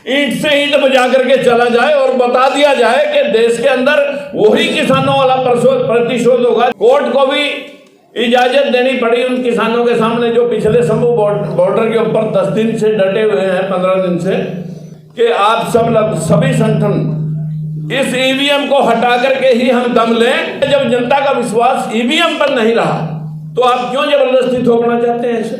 ईंट से ईंट बजा करके चला जाए और बता दिया जाए कि देश के अंदर वही किसानों वाला प्रतिशोध होगा। कोर्ट को भी इजाजत देनी पड़ी उन किसानों के सामने जो पिछले शंभू बॉर्डर के ऊपर 10 दिन से डटे हुए हैं, 15 दिन से, कि आप सभी संगठन इस ईवीएम को हटा करके ही हम दम लें। जब जनता का विश्वास ईवीएम पर नहीं रहा तो आप क्यों जबरदस्ती थोपना चाहते हैं इसे?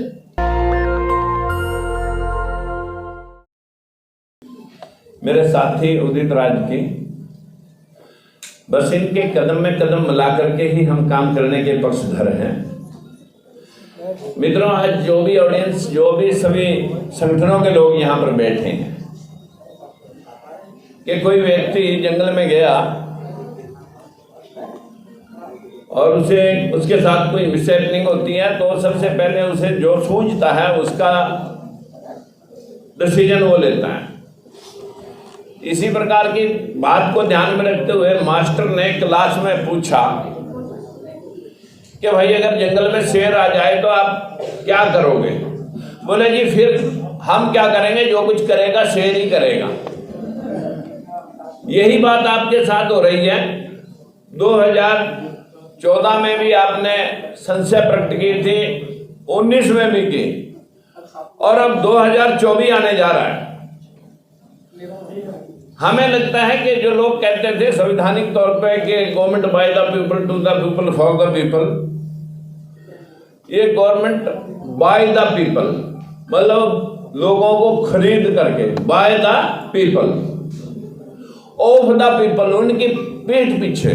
मेरे साथी उदित राज की बस इनके कदम में कदम मिला करके ही हम काम करने के पक्षधर हैं। मित्रों, आज जो भी ऑडियंस, जो भी सभी संगठनों के लोग यहाँ पर बैठे हैं, कि कोई व्यक्ति जंगल में गया और उसके साथ कोई मिसहैपनिंग होती है तो सबसे पहले उसे जो सूझता है उसका डिसीजन वो लेता है। इसी प्रकार की बात को ध्यान में रखते हुए मास्टर ने क्लास में पूछा कि भाई अगर जंगल में शेर आ जाए तो आप क्या करोगे? बोले जी फिर हम क्या करेंगे, जो कुछ करेगा शेर ही करेगा। यही बात आपके साथ हो रही है। 2014 में भी आपने संशय प्रकट की थी, 19 में भी की, और अब 2024 आने जा रहा है। हमें लगता है कि जो लोग कहते थे संवैधानिक तौर पे कि government by the people, to the people, for the people, ये गवर्नमेंट बाय द पीपल मतलब लोगों को खरीद करके, by the people, of the people उनकी पीठ पीछे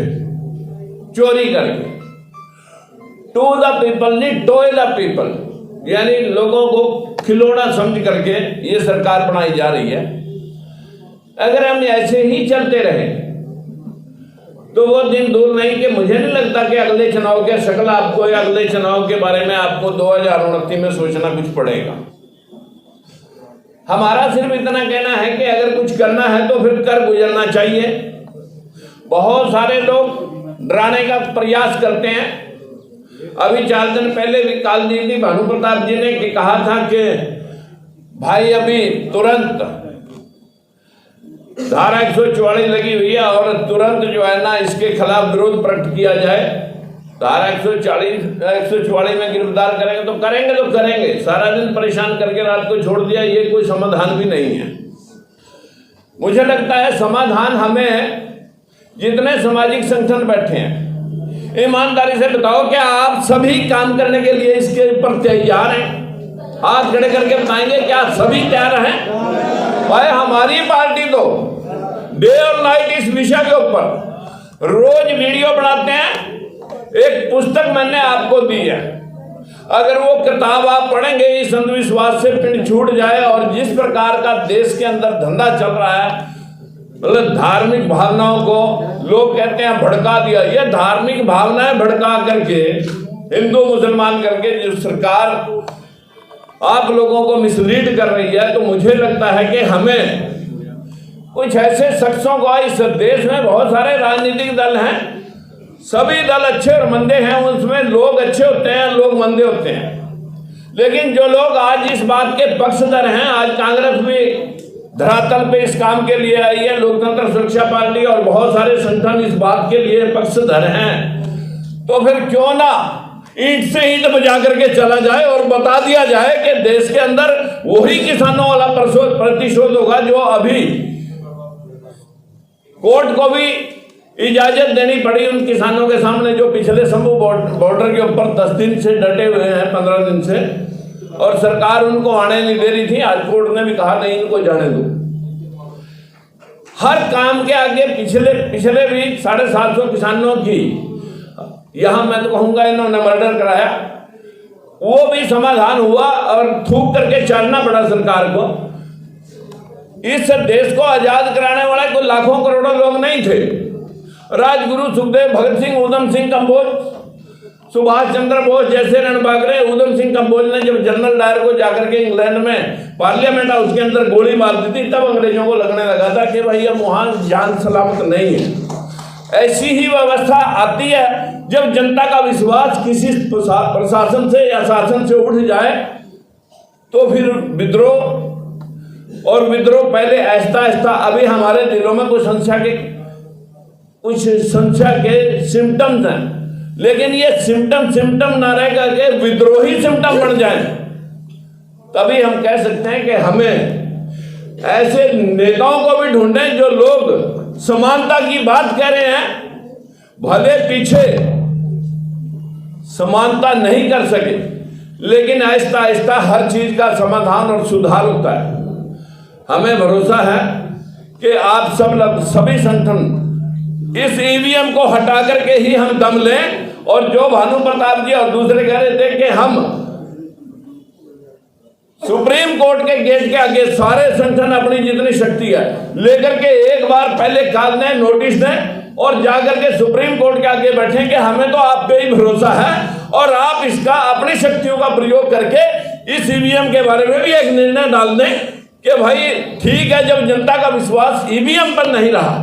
चोरी करके, टू द पीपल नहीं टॉय द पीपल, यानी लोगों को खिलौना समझ करके ये सरकार बनाई जा रही है। अगर हम ऐसे ही चलते रहे तो वो दिन दूर नहीं कि मुझे नहीं लगता कि अगले चुनाव के शक्ल आपको या अगले चुनाव के बारे में आपको 2029 में सोचना कुछ पड़ेगा। हमारा सिर्फ इतना कहना है कि अगर कुछ करना है तो फिर कर गुजरना चाहिए। बहुत सारे लोग डराने का प्रयास करते हैं। अभी 4 दिन पहले भी कालदीदी भानु प्रताप जी ने कहा था कि भाई अभी तुरंत धारा 144 लगी हुई है और तुरंत जो है ना इसके खिलाफ विरोध प्रकट किया जाए। धारा 144 में गिरफ्तार करेंगे तो करेंगे। सारा दिन परेशान करके रात को छोड़ दिया, ये कोई समाधान भी नहीं है। मुझे लगता है समाधान हमें, जितने सामाजिक संगठन बैठे हैं, ईमानदारी से बताओ क्या आप सभी काम करने के लिए इसके ऊपर तैयार हैं? हाथ खड़े करके बताएंगे क्या सभी तैयार हैं? भाई हमारी पार्टी तो डे और नाइट इस विषय के ऊपर रोज वीडियो बनाते हैं। एक पुस्तक मैंने आपको दी है, अगर वो किताब आप पढ़ेंगे, इस अंधविश्वास से पिंड छूट जाए। और जिस प्रकार का देश के अंदर धंधा चल रहा है, मतलब धार्मिक भावनाओं को लोग कहते हैं भड़का दिया, ये धार्मिक भावनाएं भड़का करके, हिंदू मुसलमान करके जो सरकार आप लोगों को मिसलीड कर रही है, तो मुझे लगता है कि हमें कुछ ऐसे शख्सों को, इस देश में बहुत सारे राजनीतिक दल हैं, सभी दल अच्छे और मंदे हैं, उसमें लोग अच्छे होते हैं, लोग मंदे होते हैं। लेकिन जो लोग आज इस बात के पक्षधर हैं, आज कांग्रेस भी धरातल पे इस काम के लिए आई है, लोकतंत्र सुरक्षा पार्टी और बहुत सारे संगठन इस बात के लिए पक्षधर हैं, तो फिर क्यों ना ईंट से ईंट बजा करके चला जाए और बता दिया जाए कि देश के अंदर वही किसानों वाला प्रतिशोध होगा। जो अभी कोर्ट को भी इजाजत देनी पड़ी उन किसानों के सामने जो पिछले शंभू बॉर्डर के ऊपर 10 दिन से डटे हुए हैं, 15 दिन से, और सरकार उनको आने नहीं दे रही थी। आज कोर्ट ने भी कहा नहीं, इनको जाने दो। हर काम के आगे पिछले भी 750 किसानों की, यहां मैं तो कहूंगा इन्होंने मर्डर कराया, वो भी समाधान हुआ और थूक करके चाटना पड़ा सरकार को। इस देश को आजाद कराने वाले कोई लाखों करोड़ों लोग नहीं थे। राजगुरु, सुखदेव, भगत सिंह, उधम सिंह कंबोज, सुभाष चंद्र बोस जैसे रणबांकुरे, उधम सिंह कंबोज ने जब जनरल डायर को जाकर के इंग्लैंड में पार्लियामेंट हाउस के अंदर गोली मार दी थी, तब अंग्रेजों को लगने लगा था कि भाई अब वहां जान सलामत नहीं है। ऐसी ही व्यवस्था आती है जब जनता का विश्वास किसी प्रशासन से या शासन से उठ जाए, तो फिर विद्रोह और विद्रोह पहले आहिस्ता आहिस्ता, अभी हमारे दिलों में कुछ संशय के सिम्टम्स हैं, लेकिन ये सिम्टम ना रह करके विद्रोही सिम्टम बन जाए, तभी हम कह सकते हैं कि हमें ऐसे नेताओं को भी ढूंढें जो लोग समानता की बात कह रहे हैं, भले पीछे समानता नहीं कर सके, लेकिन आहिस्ता आहिस्ता हर चीज का समाधान और सुधार होता है। हमें भरोसा है कि आप सभी संगठन इस ईवीएम को हटा करके ही हम दम लें, और जो भानु प्रताप जी और दूसरे कह रहे थे कि हम सुप्रीम कोर्ट के गेट के आगे सारे संगठन अपनी जितनी शक्ति है लेकर के एक बार पहले काल दें, नोटिस दें और जाकर के सुप्रीम कोर्ट के आगे बैठें कि हमें तो आप पे ही भरोसा है और आप इसका अपनी शक्तियों का प्रयोग करके इस ईवीएम के बारे में भी एक निर्णय डाल दें कि भाई ठीक है, जब जनता का विश्वास ईवीएम पर नहीं रहा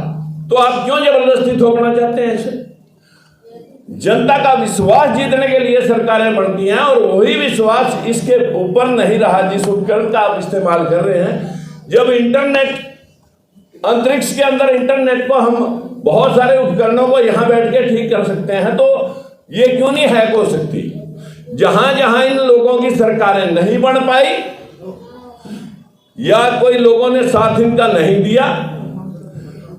तो आप क्यों जबरदस्ती थोपना चाहते हैं इसे। जनता का विश्वास जीतने के लिए सरकारें बनती हैं और वही विश्वास इसके ऊपर नहीं रहा जिस उपकरण का आप इस्तेमाल कर रहे हैं। जब इंटरनेट, अंतरिक्ष के अंदर इंटरनेट को हम बहुत सारे उपकरणों को यहां बैठ के ठीक कर सकते हैं, तो ये क्यों नहीं हैक हो सकती। जहां जहां इन लोगों की सरकारें नहीं बन पाई या कोई लोगों ने साथ इनका नहीं दिया,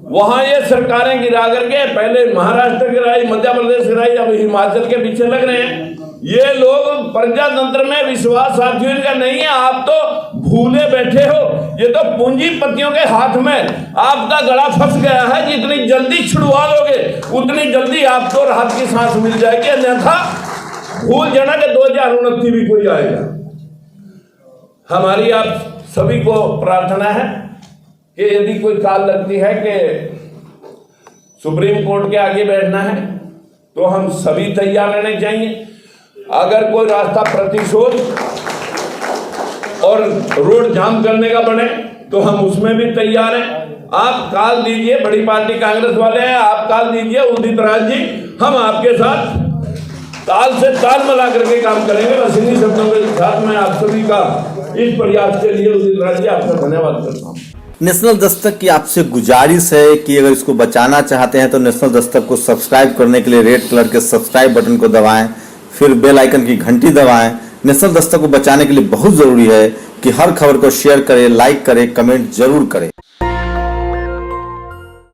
वहां ये सरकारें गिरा करके पहले महाराष्ट्र गिराई, मध्य प्रदेश गिराई, अब हिमाचल के पीछे लग रहे हैं। ये लोग प्रजातंत्र में विश्वास साथियों का नहीं है, आप तो भूले बैठे हो। ये तो पूंजीपतियों के हाथ में आपका गला फंस गया है। जितनी जल्दी छुड़वा लोगे उतनी जल्दी आपको राहत की सांस मिल जाएगी, अन्यथा भूल जाना कि 2029 भी कोई आएगा। हमारी आप सभी को प्रार्थना है कि यदि कोई काल लगती है कि सुप्रीम कोर्ट के आगे बैठना है तो हम सभी तैयार रहने चाहिए। अगर कोई रास्ता प्रतिशोध और रोड जाम करने का बने तो हम उसमें भी तैयार हैं। आप काल दीजिए, बड़ी पार्टी कांग्रेस वाले हैं, आप काल दीजिए उदित राज जी, हम आपके साथ ताल से ताल मिला करके काम करेंगे। बस इन्हीं शब्दों के साथ मैं आप सभी का इस प्रयास के लिए उदित राज जी आपका धन्यवाद करता हूँ। नेशनल दस्तक की आपसे गुजारिश है कि अगर इसको बचाना चाहते हैं तो नेशनल दस्तक को सब्सक्राइब करने के लिए रेड कलर के सब्सक्राइब बटन को दबाएं, फिर बेल आइकन की घंटी दबाएं। नेशनल दस्तक को बचाने के लिए बहुत जरूरी है कि हर खबर को शेयर करें, लाइक करें, कमेंट जरूर करें।